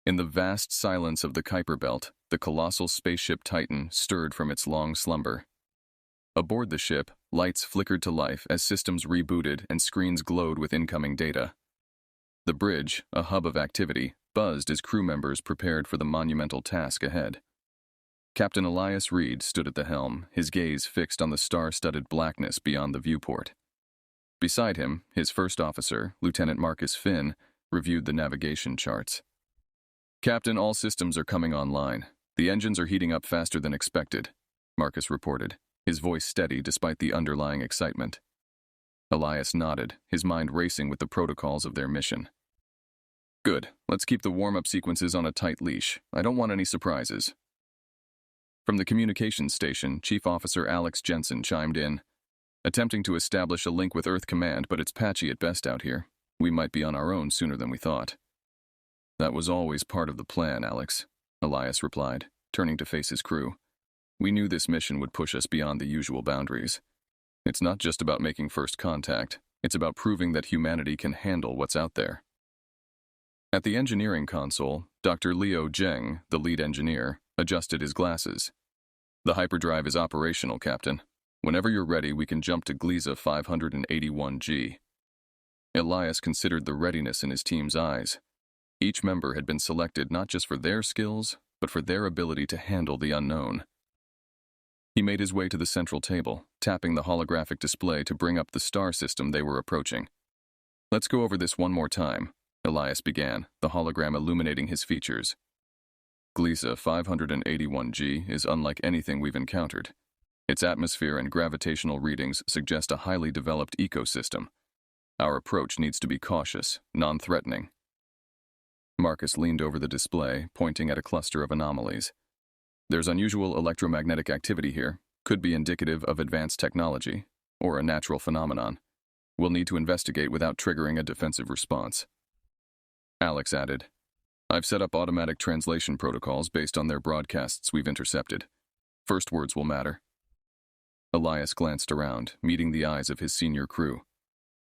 In the vast silence of the Kuiper Belt, the colossal spaceship Titan stirred from its long slumber. Aboard the ship, lights flickered to life as systems rebooted and screens glowed with incoming data. The bridge, a hub of activity, buzzed as crew members prepared for the monumental task ahead. Captain Elias Reed stood at the helm, his gaze fixed on the star-studded blackness beyond the viewport. Beside him, his first officer, Lieutenant Marcus Finn, reviewed the navigation charts. "Captain, all systems are coming online. The engines are heating up faster than expected," Marcus reported, his voice steady despite the underlying excitement. Elias nodded, his mind racing with the protocols of their mission. "Good. Let's keep the warm-up sequences on a tight leash. I don't want any surprises." From the communications station, Chief Officer Alex Jensen chimed in, "Attempting to establish a link with Earth Command, but it's patchy at best out here. We might be on our own sooner than we thought." "That was always part of the plan, Alex," Elias replied, turning to face his crew. "We knew this mission would push us beyond the usual boundaries. It's not just about making first contact, it's about proving that humanity can handle what's out there." At the engineering console, Dr. Liu Zheng, the lead engineer, adjusted his glasses. "The hyperdrive is operational, Captain. Whenever you're ready, we can jump to Gliese 581G. Elias considered the readiness in his team's eyes. Each member had been selected not just for their skills, but for their ability to handle the unknown. He made his way to the central table, tapping the holographic display to bring up the star system they were approaching. "Let's go over this one more time," Elias began, the hologram illuminating his features. "Gliese 581G is unlike anything we've encountered. Its atmosphere and gravitational readings suggest a highly developed ecosystem. Our approach needs to be cautious, non-threatening." Marcus leaned over the display, pointing at a cluster of anomalies. "There's unusual electromagnetic activity here, could be indicative of advanced technology, or a natural phenomenon. We'll need to investigate without triggering a defensive response." Alex added, "I've set up automatic translation protocols based on their broadcasts we've intercepted. First words will matter." Elias glanced around, meeting the eyes of his senior crew.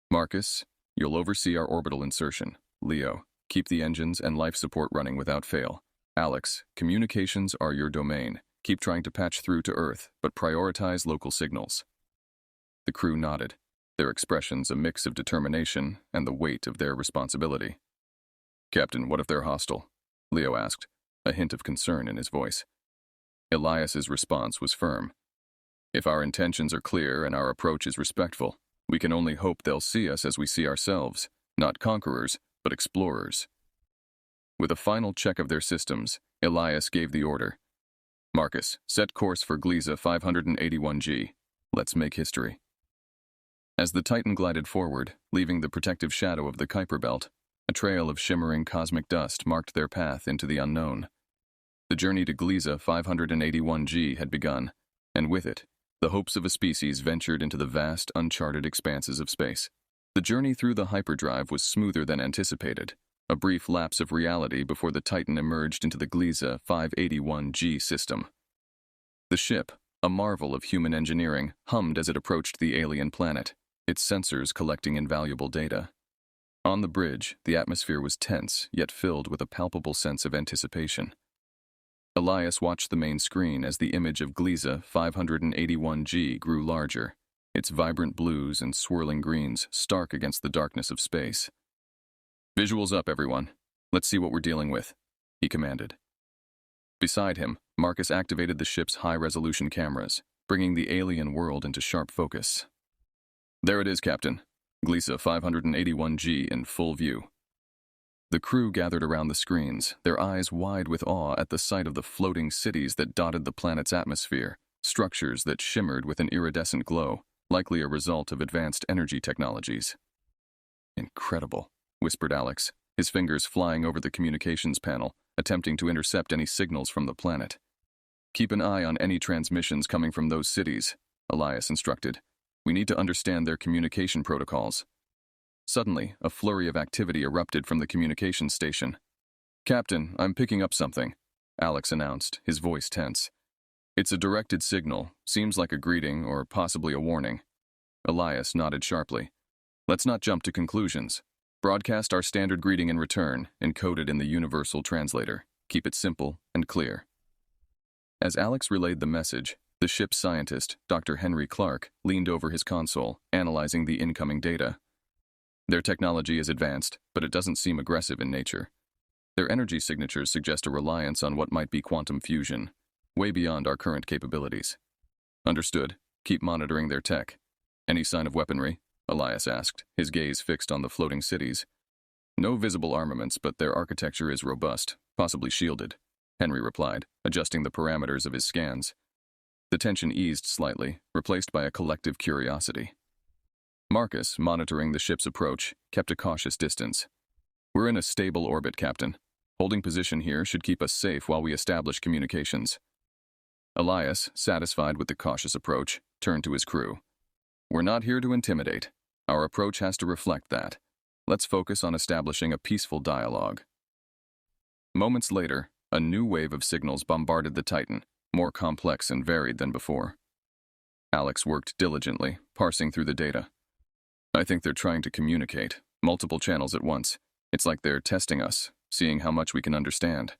"Marcus, you'll oversee our orbital insertion. Leo, keep the engines and life support running without fail. Alex, communications are your domain. Keep trying to patch through to Earth, but prioritize local signals." The crew nodded, their expressions a mix of determination and the weight of their responsibility. "Captain, what if they're hostile?" Leo asked, a hint of concern in his voice. Elias's response was firm. "If our intentions are clear and our approach is respectful, we can only hope they'll see us as we see ourselves, not conquerors, but explorers." With a final check of their systems, Elias gave the order. "Marcus, set course for Gliese 581G. Let's make history." As the Titan glided forward, leaving the protective shadow of the Kuiper Belt, a trail of shimmering cosmic dust marked their path into the unknown. The journey to Gliese 581G had begun, and with it, the hopes of a species ventured into the vast, uncharted expanses of space. The journey through the hyperdrive was smoother than anticipated, a brief lapse of reality before the Titan emerged into the Gliese 581G system. The ship, a marvel of human engineering, hummed as it approached the alien planet, its sensors collecting invaluable data. On the bridge, the atmosphere was tense, yet filled with a palpable sense of anticipation. Elias watched the main screen as the image of Gliese 581G grew larger, its vibrant blues and swirling greens stark against the darkness of space. "Visuals up, everyone. Let's see what we're dealing with," he commanded. Beside him, Marcus activated the ship's high-resolution cameras, bringing the alien world into sharp focus. "There it is, Captain. Gliese 581G in full view." The crew gathered around the screens, their eyes wide with awe at the sight of the floating cities that dotted the planet's atmosphere, structures that shimmered with an iridescent glow, likely a result of advanced energy technologies. "Incredible," whispered Alex, his fingers flying over the communications panel, attempting to intercept any signals from the planet. "Keep an eye on any transmissions coming from those cities," Elias instructed. "We need to understand their communication protocols." Suddenly, a flurry of activity erupted from the communications station. "Captain, I'm picking up something," Alex announced, his voice tense. "It's a directed signal, seems like a greeting or possibly a warning." Elias nodded sharply. "Let's not jump to conclusions." Broadcast our standard greeting in return, encoded in the universal translator. Keep it simple and clear. As Alex relayed the message, the ship's scientist, Dr. Henry Clark, leaned over his console, analyzing the incoming data. Their technology is advanced, but it doesn't seem aggressive in nature. Their energy signatures suggest a reliance on what might be quantum fusion, way beyond our current capabilities. Understood. Keep monitoring their tech. Any sign of weaponry? Elias asked, his gaze fixed on the floating cities. No visible armaments, but their architecture is robust, possibly shielded, Henry replied, adjusting the parameters of his scans. The tension eased slightly, replaced by a collective curiosity. Marcus, monitoring the ship's approach, kept a cautious distance. We're in a stable orbit, Captain. Holding position here should keep us safe while we establish communications. Elias, satisfied with the cautious approach, turned to his crew. We're not here to intimidate. Our approach has to reflect that. Let's focus on establishing a peaceful dialogue. Moments later, a new wave of signals bombarded the Titan, more complex and varied than before. Alex worked diligently, parsing through the data. I think they're trying to communicate, multiple channels at once. It's like they're testing us, seeing how much we can understand.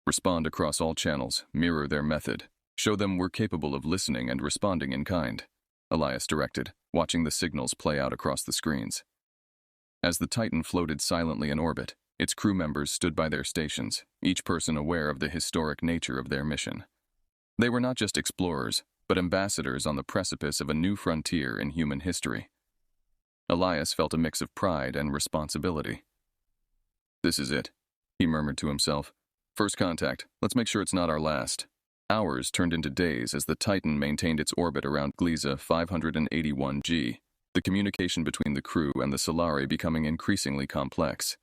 Respond across all channels, mirror their method. Show them we're capable of listening and responding in kind, Elias directed, watching the signals play out across the screens. As the Titan floated silently in orbit, its crew members stood by their stations, each person aware of the historic nature of their mission. They were not just explorers, but ambassadors on the precipice of a new frontier in human history. Elias felt a mix of pride and responsibility. This is it, he murmured to himself. First contact, let's make sure it's not our last. Hours turned into days as the Titan maintained its orbit around Gliese 581G, the communication between the crew and the Solari becoming increasingly complex.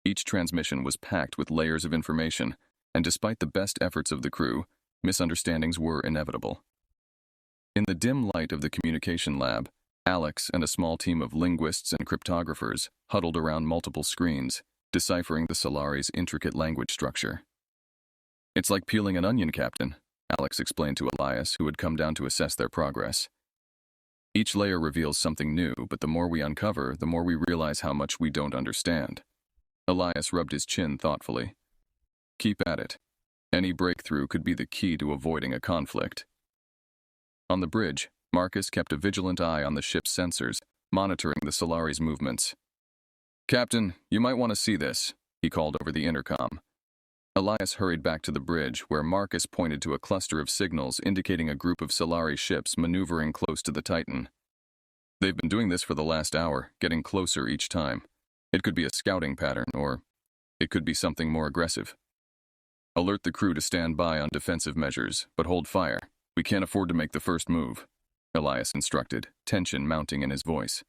Each transmission was packed with layers of information, and despite the best efforts of the crew, misunderstandings were inevitable. In the dim light of the communication lab, Alex and a small team of linguists and cryptographers huddled around multiple screens, deciphering the Solari's intricate language structure. It's like peeling an onion, Captain, Alex explained to Elias, who had come down to assess their progress. Each layer reveals something new, but the more we uncover, the more we realize how much we don't understand. Elias rubbed his chin thoughtfully. Keep at it. Any breakthrough could be the key to avoiding a conflict. On the bridge, Marcus kept a vigilant eye on the ship's sensors, monitoring the Solari's movements. Captain, you might want to see this, he called over the intercom. Elias hurried back to the bridge, where Marcus pointed to a cluster of signals indicating a group of Solari ships maneuvering close to the Titan. They've been doing this for the last hour, getting closer each time. It could be a scouting pattern, or it could be something more aggressive. Alert the crew to stand by on defensive measures, but hold fire. We can't afford to make the first move, Elias instructed, tension mounting in his voice.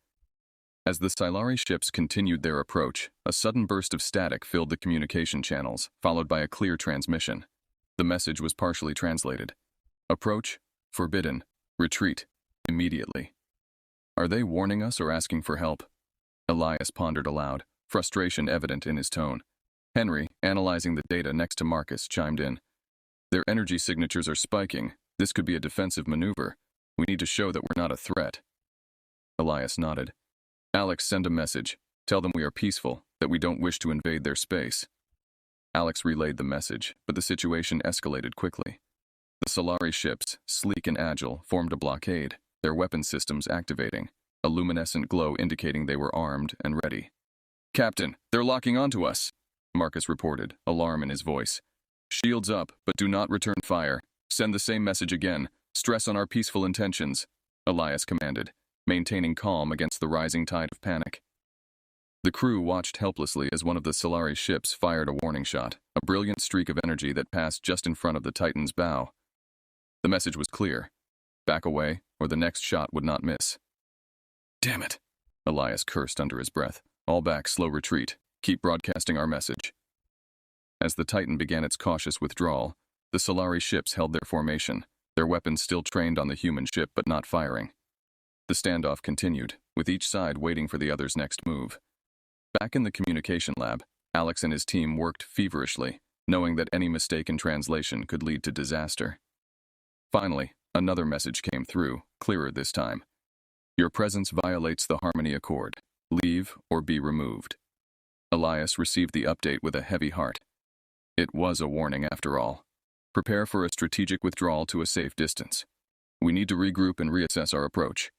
As the Solari ships continued their approach, a sudden burst of static filled the communication channels, followed by a clear transmission. The message was partially translated. Approach, forbidden, retreat, immediately. Are they warning us or asking for help? Elias pondered aloud, frustration evident in his tone. Henry, analyzing the data next to Marcus, chimed in. Their energy signatures are spiking. This could be a defensive maneuver. We need to show that we're not a threat. Elias nodded. Alex, send a message. Tell them we are peaceful, that we don't wish to invade their space. Alex relayed the message, but the situation escalated quickly. The Solari ships, sleek and agile, formed a blockade, their weapon systems activating, a luminescent glow indicating they were armed and ready. Captain, they're locking onto us, Marcus reported, alarm in his voice. Shields up, but do not return fire. Send the same message again. Stress on our peaceful intentions, Elias commanded, maintaining calm against the rising tide of panic. The crew watched helplessly as one of the Solari ships fired a warning shot, a brilliant streak of energy that passed just in front of the Titan's bow. The message was clear. Back away, or the next shot would not miss. Damn it, Elias cursed under his breath. All back, slow retreat. Keep broadcasting our message. As the Titan began its cautious withdrawal, the Solari ships held their formation, their weapons still trained on the human ship but not firing. The standoff continued, with each side waiting for the other's next move. Back in the communication lab, Alex and his team worked feverishly, knowing that any mistake in translation could lead to disaster. Finally, another message came through, clearer this time. Your presence violates the Harmony Accord. Leave or be removed. Elias received the update with a heavy heart. It was a warning after all. Prepare for a strategic withdrawal to a safe distance. We need to regroup and reassess our approach.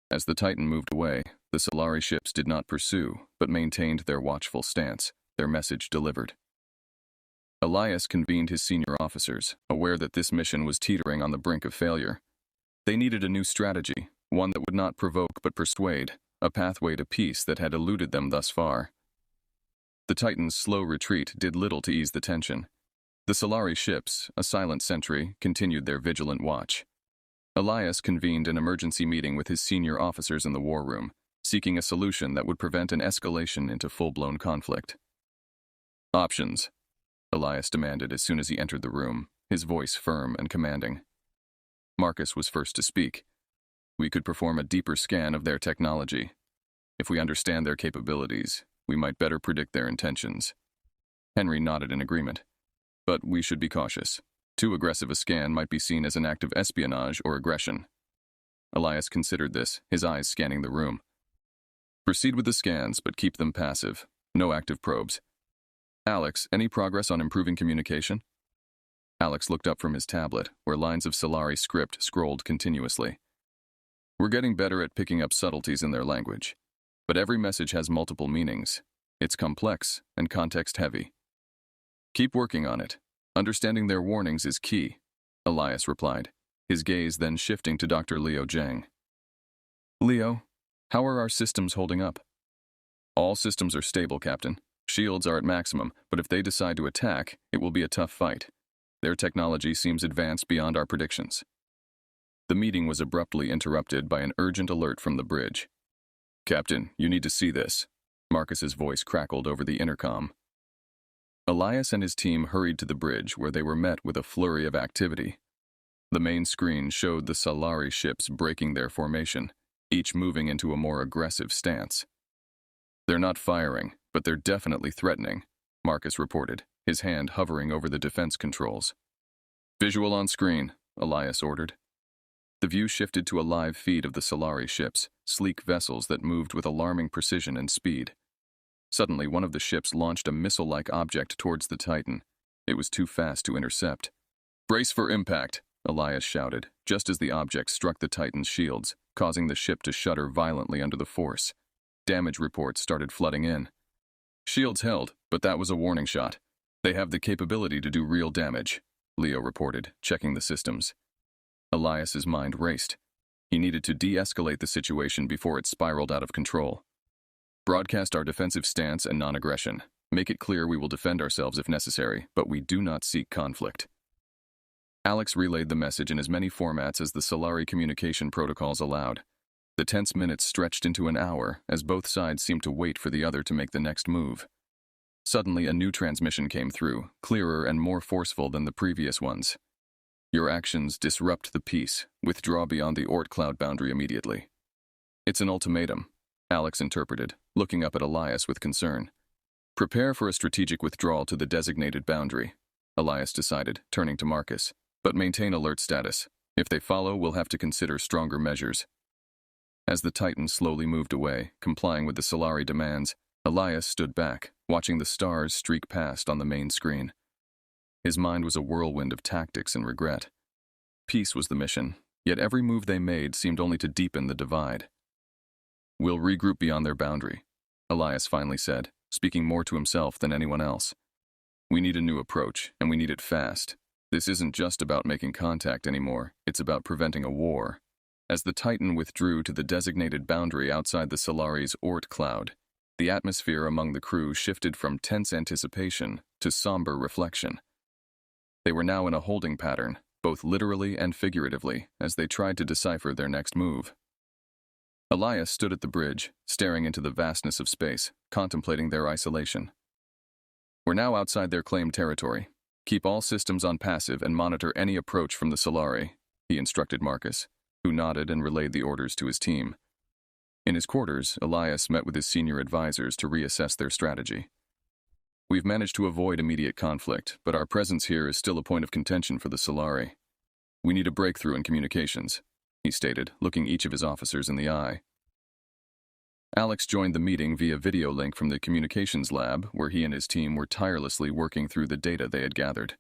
As the Titan moved away, the Solari ships did not pursue, but maintained their watchful stance, their message delivered. Elias convened his senior officers, aware that this mission was teetering on the brink of failure. They needed a new strategy, one that would not provoke but persuade, a pathway to peace that had eluded them thus far. The Titan's slow retreat did little to ease the tension. The Solari ships, a silent sentry, continued their vigilant watch. Elias convened an emergency meeting with his senior officers in the war room, seeking a solution that would prevent an escalation into full-blown conflict. Options, Elias demanded as soon as he entered the room, his voice firm and commanding. Marcus was first to speak. We could perform a deeper scan of their technology. If we understand their capabilities, we might better predict their intentions. Henry nodded in agreement. But we should be cautious. Too aggressive a scan might be seen as an act of espionage or aggression. Elias considered this, his eyes scanning the room. Proceed with the scans, but keep them passive. No active probes. Alex, any progress on improving communication? Alex looked up from his tablet, where lines of Solari script scrolled continuously. We're getting better at picking up subtleties in their language. But every message has multiple meanings. It's complex and context-heavy. Keep working on it. Understanding their warnings is key, Elias replied, his gaze then shifting to Dr. Leo Zhang. Leo, how are our systems holding up? All systems are stable, Captain. Shields are at maximum, but if they decide to attack, it will be a tough fight. Their technology seems advanced beyond our predictions. The meeting was abruptly interrupted by an urgent alert from the bridge. Captain, you need to see this. Marcus's voice crackled over the intercom. Elias and his team hurried to the bridge, where they were met with a flurry of activity. The main screen showed the Solari ships breaking their formation, each moving into a more aggressive stance. They're not firing, but they're definitely threatening, Marcus reported, his hand hovering over the defense controls. Visual on screen, Elias ordered. The view shifted to a live feed of the Solari ships, sleek vessels that moved with alarming precision and speed. Suddenly, one of the ships launched a missile-like object towards the Titan. It was too fast to intercept. Brace for impact, Elias shouted, just as the object struck the Titan's shields, causing the ship to shudder violently under the force. Damage reports started flooding in. Shields held, but that was a warning shot. They have the capability to do real damage, Leo reported, checking the systems. Elias's mind raced. He needed to de-escalate the situation before it spiraled out of control. Broadcast our defensive stance and non-aggression. Make it clear we will defend ourselves if necessary, but we do not seek conflict. Alex relayed the message in as many formats as the Solari communication protocols allowed. The tense minutes stretched into an hour as both sides seemed to wait for the other to make the next move. Suddenly, a new transmission came through, clearer and more forceful than the previous ones. Your actions disrupt the peace. Withdraw beyond the Oort cloud boundary immediately. It's an ultimatum, Alex interpreted, looking up at Elias with concern. Prepare for a strategic withdrawal to the designated boundary, Elias decided, turning to Marcus. But maintain alert status. If they follow, we'll have to consider stronger measures. As the Titan slowly moved away, complying with the Solari demands, Elias stood back, watching the stars streak past on the main screen. His mind was a whirlwind of tactics and regret. Peace was the mission, yet every move they made seemed only to deepen the divide. We'll regroup beyond their boundary, Elias finally said, speaking more to himself than anyone else. We need a new approach, and we need it fast. This isn't just about making contact anymore, it's about preventing a war. As the Titan withdrew to the designated boundary outside the Solari's Oort cloud, the atmosphere among the crew shifted from tense anticipation to somber reflection. They were now in a holding pattern, both literally and figuratively, as they tried to decipher their next move. Elias stood at the bridge, staring into the vastness of space, contemplating their isolation. We're now outside their claimed territory. Keep all systems on passive and monitor any approach from the Solari, he instructed Marcus, who nodded and relayed the orders to his team. In his quarters, Elias met with his senior advisors to reassess their strategy. We've managed to avoid immediate conflict, but our presence here is still a point of contention for the Solari. We need a breakthrough in communications, he stated, looking each of his officers in the eye. Alex joined the meeting via video link from the communications lab, where he and his team were tirelessly working through the data they had gathered.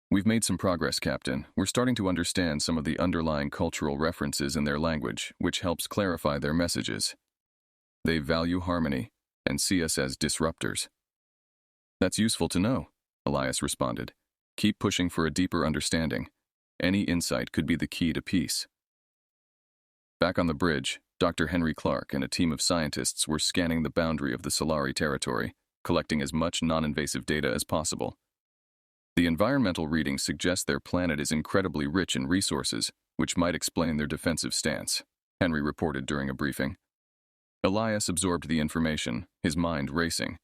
"We've made some progress, Captain. We're starting to understand some of the underlying cultural references in their language, which helps clarify their messages. They value harmony and see us as disruptors." "That's useful to know," Elias responded. "Keep pushing for a deeper understanding. Any insight could be the key to peace." Back on the bridge, Dr. Henry Clark and a team of scientists were scanning the boundary of the Solari territory, collecting as much non-invasive data as possible. The environmental readings suggest their planet is incredibly rich in resources, which might explain their defensive stance, Henry reported during a briefing. Elias absorbed the information, his mind racing.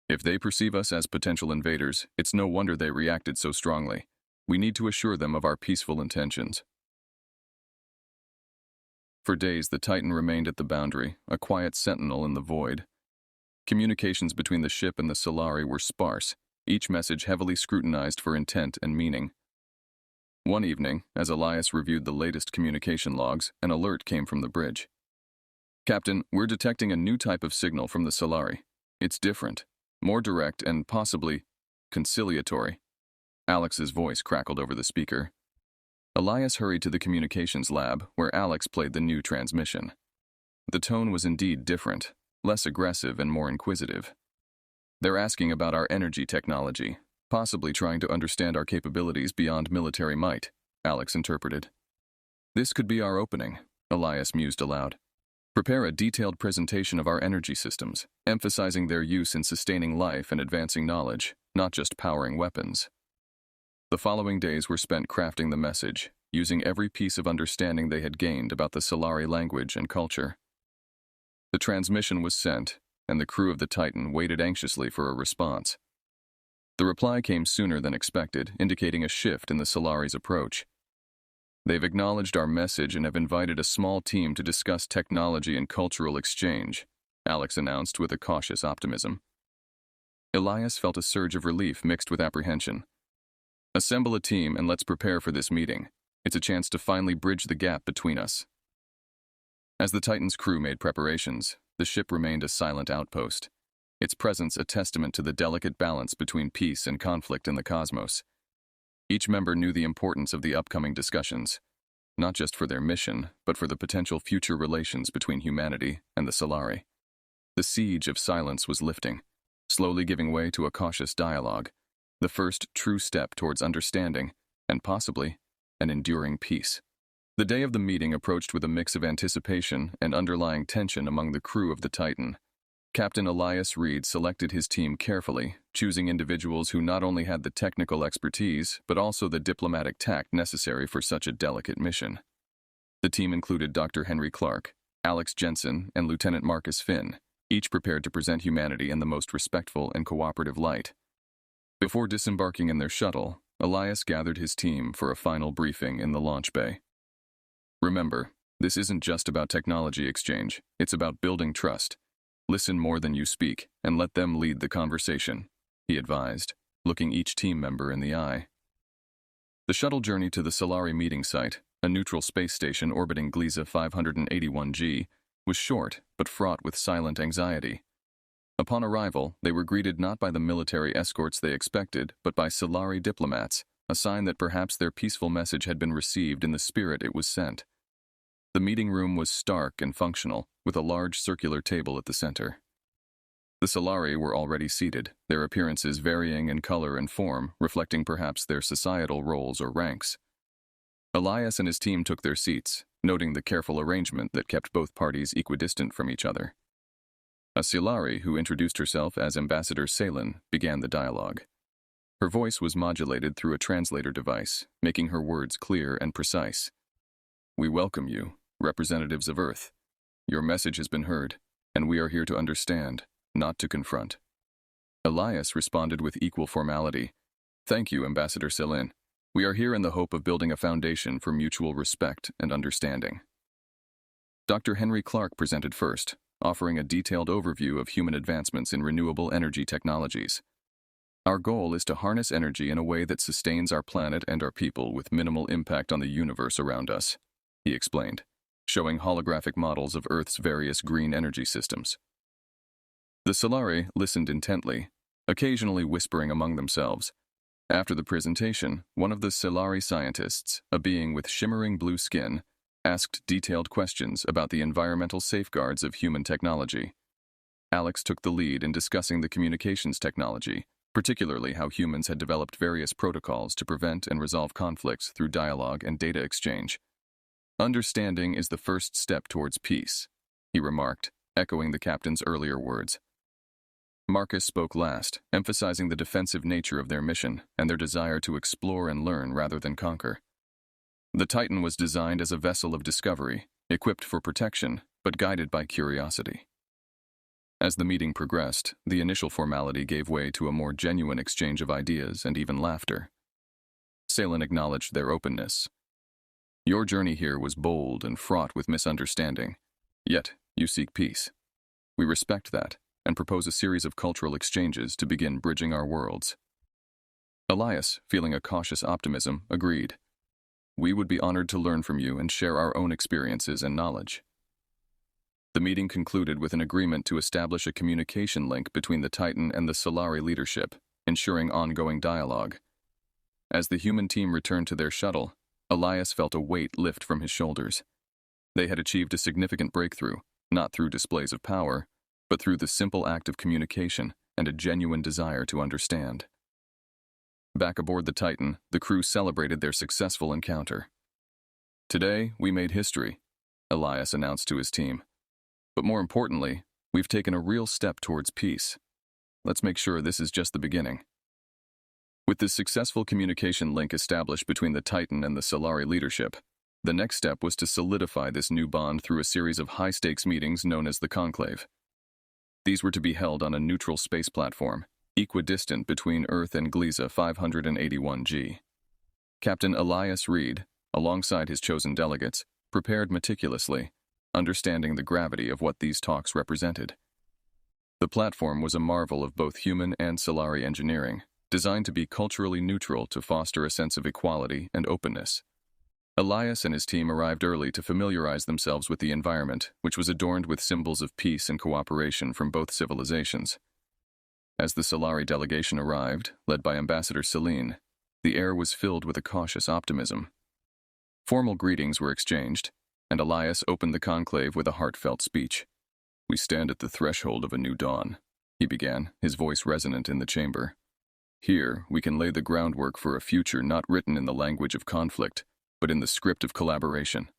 If they perceive us as potential invaders, it's no wonder they reacted so strongly. We need to assure them of our peaceful intentions. For days, the Titan remained at the boundary, a quiet sentinel in the void. Communications between the ship and the Solari were sparse, each message heavily scrutinized for intent and meaning. One evening, as Elias reviewed the latest communication logs, an alert came from the bridge. "Captain, we're detecting a new type of signal from the Solari. It's different, more direct and possibly conciliatory." Alex's voice crackled over the speaker. Elias hurried to the communications lab, where Alex played the new transmission. The tone was indeed different, less aggressive and more inquisitive. "They're asking about our energy technology, possibly trying to understand our capabilities beyond military might," Alex interpreted. "This could be our opening," Elias mused aloud. "Prepare a detailed presentation of our energy systems, emphasizing their use in sustaining life and advancing knowledge, not just powering weapons." The following days were spent crafting the message, using every piece of understanding they had gained about the Solari language and culture. The transmission was sent, and the crew of the Titan waited anxiously for a response. The reply came sooner than expected, indicating a shift in the Solari's approach. "They've acknowledged our message and have invited a small team to discuss technology and cultural exchange," Alex announced with a cautious optimism. Elias felt a surge of relief mixed with apprehension. "Assemble a team and let's prepare for this meeting. It's a chance to finally bridge the gap between us." As the Titan's crew made preparations, the ship remained a silent outpost, its presence a testament to the delicate balance between peace and conflict in the cosmos. Each member knew the importance of the upcoming discussions, not just for their mission, but for the potential future relations between humanity and the Solari. The siege of silence was lifting, slowly giving way to a cautious dialogue, the first true step towards understanding, and possibly, an enduring peace. The day of the meeting approached with a mix of anticipation and underlying tension among the crew of the Titan. Captain Elias Reed selected his team carefully, choosing individuals who not only had the technical expertise, but also the diplomatic tact necessary for such a delicate mission. The team included Dr. Henry Clark, Alex Jensen, and Lieutenant Marcus Finn, each prepared to present humanity in the most respectful and cooperative light. Before disembarking in their shuttle, Elias gathered his team for a final briefing in the launch bay. "Remember, this isn't just about technology exchange, it's about building trust. Listen more than you speak, and let them lead the conversation," he advised, looking each team member in the eye. The shuttle journey to the Solari meeting site, a neutral space station orbiting Gliese 581G, was short but fraught with silent anxiety. Upon arrival, they were greeted not by the military escorts they expected, but by Solari diplomats, a sign that perhaps their peaceful message had been received in the spirit it was sent. The meeting room was stark and functional, with a large circular table at the center. The Solari were already seated, their appearances varying in color and form, reflecting perhaps their societal roles or ranks. Elias and his team took their seats, noting the careful arrangement that kept both parties equidistant from each other. A Solari, who introduced herself as Ambassador Salin, began the dialogue. Her voice was modulated through a translator device, making her words clear and precise. "We welcome you, representatives of Earth. Your message has been heard, and we are here to understand, not to confront." Elias responded with equal formality. "Thank you, Ambassador Salin. We are here in the hope of building a foundation for mutual respect and understanding." Dr. Henry Clark presented first, offering a detailed overview of human advancements in renewable energy technologies. "Our goal is to harness energy in a way that sustains our planet and our people with minimal impact on the universe around us," he explained. showing holographic models of Earth's various green energy systems. The Solari listened intently, occasionally whispering among themselves. After the presentation, one of the Solari scientists, a being with shimmering blue skin, asked detailed questions about the environmental safeguards of human technology. Alex took the lead in discussing the communications technology, particularly how humans had developed various protocols to prevent and resolve conflicts through dialogue and data exchange. "Understanding is the first step towards peace," he remarked, echoing the captain's earlier words. Marcus spoke last, emphasizing the defensive nature of their mission and their desire to explore and learn rather than conquer. The Titan was designed as a vessel of discovery, equipped for protection, but guided by curiosity. As the meeting progressed, the initial formality gave way to a more genuine exchange of ideas and even laughter. Salen acknowledged their openness. "Your journey here was bold and fraught with misunderstanding, yet you seek peace. We respect that and propose a series of cultural exchanges to begin bridging our worlds." Elias, feeling a cautious optimism, agreed. "We would be honored to learn from you and share our own experiences and knowledge." The meeting concluded with an agreement to establish a communication link between the Titan and the Solari leadership, ensuring ongoing dialogue. As the human team returned to their shuttle, Elias felt a weight lift from his shoulders. They had achieved a significant breakthrough, not through displays of power, but through the simple act of communication and a genuine desire to understand. Back aboard the Titan, the crew celebrated their successful encounter. "Today, we made history," Elias announced to his team. "But more importantly, we've taken a real step towards peace. Let's make sure this is just the beginning." With the successful communication link established between the Titan and the Solari leadership, the next step was to solidify this new bond through a series of high-stakes meetings known as the conclave. These were to be held on a neutral space platform, equidistant between Earth and Gliese 581G. Captain Elias Reed, alongside his chosen delegates, prepared meticulously, understanding the gravity of what these talks represented. The platform was a marvel of both human and Solari engineering, designed to be culturally neutral to foster a sense of equality and openness. Elias and his team arrived early to familiarize themselves with the environment, which was adorned with symbols of peace and cooperation from both civilizations. As the Solari delegation arrived, led by Ambassador Celine, the air was filled with a cautious optimism. Formal greetings were exchanged, and Elias opened the conclave with a heartfelt speech. "We stand at the threshold of a new dawn," he began, his voice resonant in the chamber. "Here, we can lay the groundwork for a future not written in the language of conflict, but in the script of collaboration."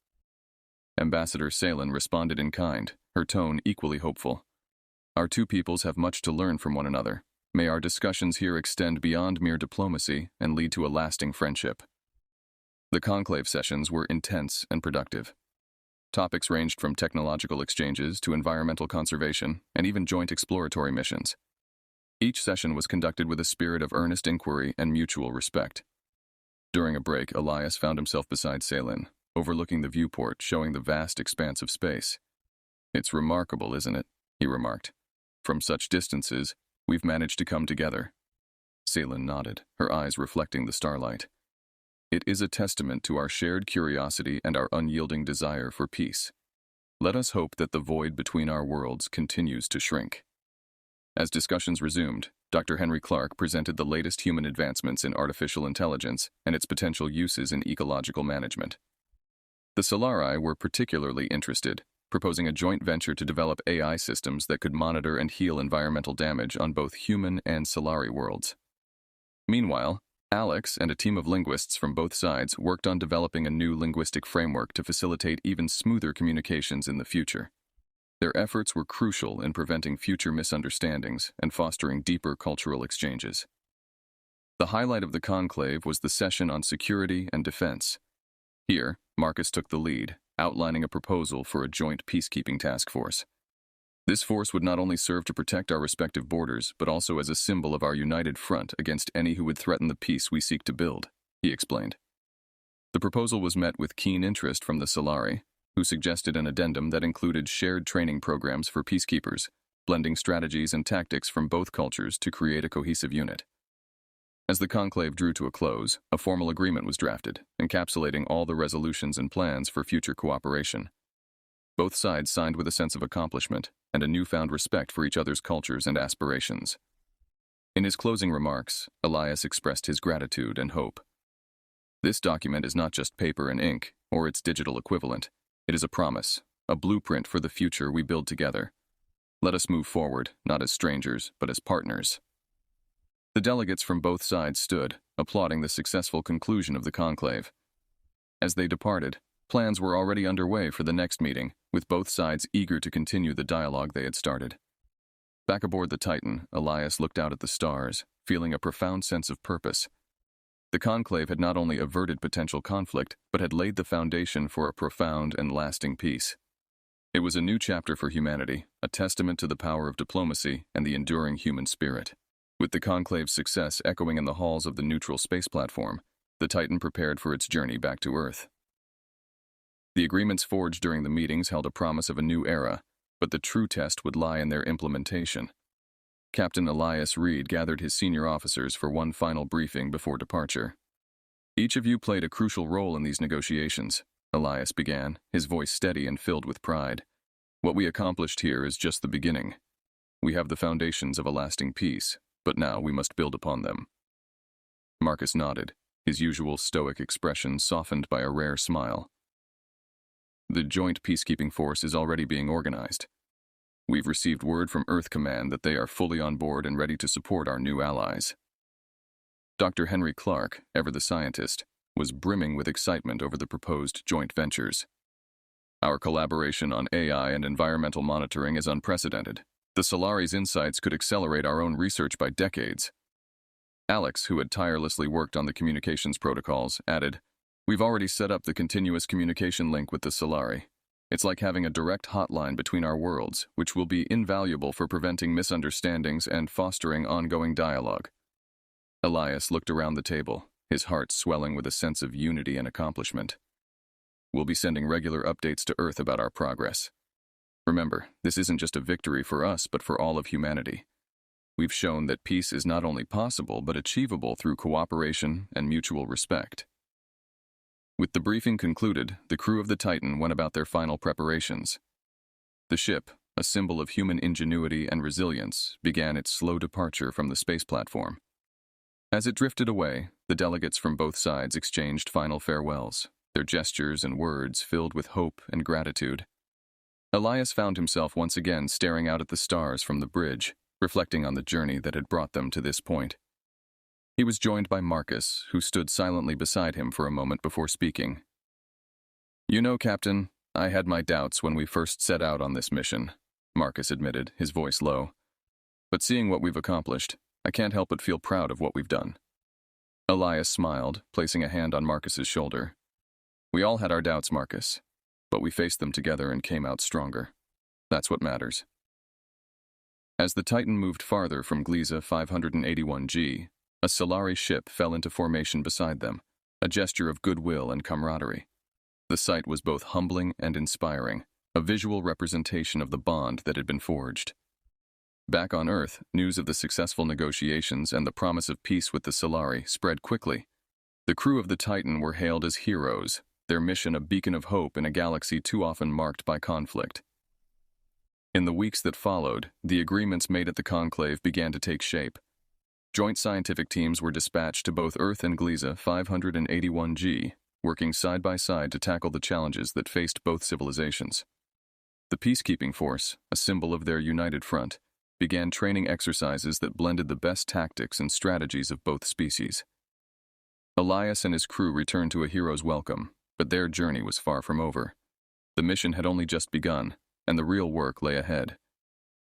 Ambassador Salen responded in kind, her tone equally hopeful. "Our two peoples have much to learn from one another. May our discussions here extend beyond mere diplomacy and lead to a lasting friendship." The conclave sessions were intense and productive. Topics ranged from technological exchanges to environmental conservation and even joint exploratory missions. Each session was conducted with a spirit of earnest inquiry and mutual respect. During a break, Elias found himself beside Salen, overlooking the viewport showing the vast expanse of space. "It's remarkable, isn't it?" he remarked. "From such distances, we've managed to come together." Salen nodded, her eyes reflecting the starlight. "It is a testament to our shared curiosity and our unyielding desire for peace. Let us hope that the void between our worlds continues to shrink." As discussions resumed, Dr. Henry Clark presented the latest human advancements in artificial intelligence and its potential uses in ecological management. The Solari were particularly interested, proposing a joint venture to develop AI systems that could monitor and heal environmental damage on both human and Solari worlds. Meanwhile, Alex and a team of linguists from both sides worked on developing a new linguistic framework to facilitate even smoother communications in the future. Their efforts were crucial in preventing future misunderstandings and fostering deeper cultural exchanges. The highlight of the conclave was the session on security and defense. Here, Marcus took the lead, outlining a proposal for a joint peacekeeping task force. This force would not only serve to protect our respective borders, but also as a symbol of our united front against any who would threaten the peace we seek to build, he explained. The proposal was met with keen interest from the Solari, who suggested an addendum that included shared training programs for peacekeepers, blending strategies and tactics from both cultures to create a cohesive unit. As the conclave drew to a close, a formal agreement was drafted, encapsulating all the resolutions and plans for future cooperation. Both sides signed with a sense of accomplishment and a newfound respect for each other's cultures and aspirations. In his closing remarks, Elias expressed his gratitude and hope. This document is not just paper and ink, or its digital equivalent. It is a promise, a blueprint for the future we build together. Let us move forward, not as strangers, but as partners. The delegates from both sides stood, applauding the successful conclusion of the conclave. As they departed, plans were already underway for the next meeting, with both sides eager to continue the dialogue they had started. Back aboard the Titan, Elias looked out at the stars, feeling a profound sense of purpose. The conclave had not only averted potential conflict, but had laid the foundation for a profound and lasting peace. It was a new chapter for humanity, a testament to the power of diplomacy and the enduring human spirit. With the conclave's success echoing in the halls of the neutral space platform, the Titan prepared for its journey back to Earth. The agreements forged during the meetings held a promise of a new era, but the true test would lie in their implementation. Captain Elias Reed gathered his senior officers for one final briefing before departure. Each of you played a crucial role in these negotiations, Elias began, his voice steady and filled with pride. What we accomplished here is just the beginning. We have the foundations of a lasting peace, but now we must build upon them. Marcus nodded, his usual stoic expression softened by a rare smile. The Joint Peacekeeping Force is already being organized. We've received word from Earth Command that they are fully on board and ready to support our new allies. Dr. Henry Clark, ever the scientist, was brimming with excitement over the proposed joint ventures. Our collaboration on AI and environmental monitoring is unprecedented. The Solari's insights could accelerate our own research by decades. Alex, who had tirelessly worked on the communications protocols, added, "We've already set up the continuous communication link with the Solari. It's like having a direct hotline between our worlds, which will be invaluable for preventing misunderstandings and fostering ongoing dialogue." Elias looked around the table, his heart swelling with a sense of unity and accomplishment. "We'll be sending regular updates to Earth about our progress. Remember, this isn't just a victory for us, but for all of humanity. We've shown that peace is not only possible, but achievable through cooperation and mutual respect." With the briefing concluded, the crew of the Titan went about their final preparations. The ship, a symbol of human ingenuity and resilience, began its slow departure from the space platform. As it drifted away, the delegates from both sides exchanged final farewells, their gestures and words filled with hope and gratitude. Elias found himself once again staring out at the stars from the bridge, reflecting on the journey that had brought them to this point. He was joined by Marcus, who stood silently beside him for a moment before speaking. "You know, Captain, I had my doubts when we first set out on this mission," Marcus admitted, his voice low. "But seeing what we've accomplished, I can't help but feel proud of what we've done." Elias smiled, placing a hand on Marcus's shoulder. "We all had our doubts, Marcus, but we faced them together and came out stronger. That's what matters." As the Titan moved farther from Gliese 581G, a Solari ship fell into formation beside them, a gesture of goodwill and camaraderie. The sight was both humbling and inspiring, a visual representation of the bond that had been forged. Back on Earth, news of the successful negotiations and the promise of peace with the Solari spread quickly. The crew of the Titan were hailed as heroes, their mission a beacon of hope in a galaxy too often marked by conflict. In the weeks that followed, the agreements made at the conclave began to take shape. Joint scientific teams were dispatched to both Earth and Gliese 581G, working side by side to tackle the challenges that faced both civilizations. The Peacekeeping Force, a symbol of their united front, began training exercises that blended the best tactics and strategies of both species. Elias and his crew returned to a hero's welcome, but their journey was far from over. The mission had only just begun, and the real work lay ahead.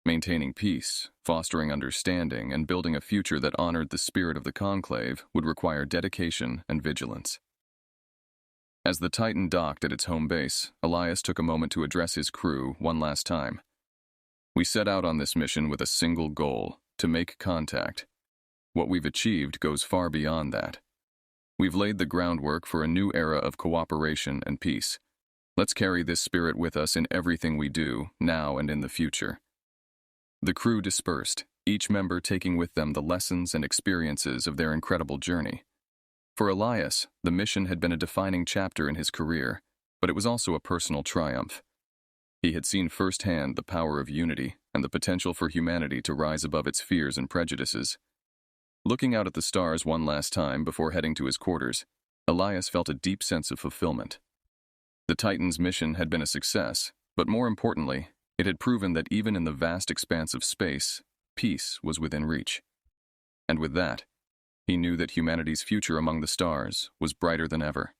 Maintaining peace, fostering understanding, and building a future that honored the spirit of the conclave would require dedication and vigilance. As the Titan docked at its home base, Elias took a moment to address his crew one last time. "We set out on this mission with a single goal, to make contact. What we've achieved goes far beyond that. We've laid the groundwork for a new era of cooperation and peace. Let's carry this spirit with us in everything we do, now and in the future." The crew dispersed, each member taking with them the lessons and experiences of their incredible journey. For Elias, the mission had been a defining chapter in his career, but it was also a personal triumph. He had seen firsthand the power of unity and the potential for humanity to rise above its fears and prejudices. Looking out at the stars one last time before heading to his quarters, Elias felt a deep sense of fulfillment. The Titan's mission had been a success, but more importantly, it had proven that even in the vast expanse of space, peace was within reach. And with that, he knew that humanity's future among the stars was brighter than ever.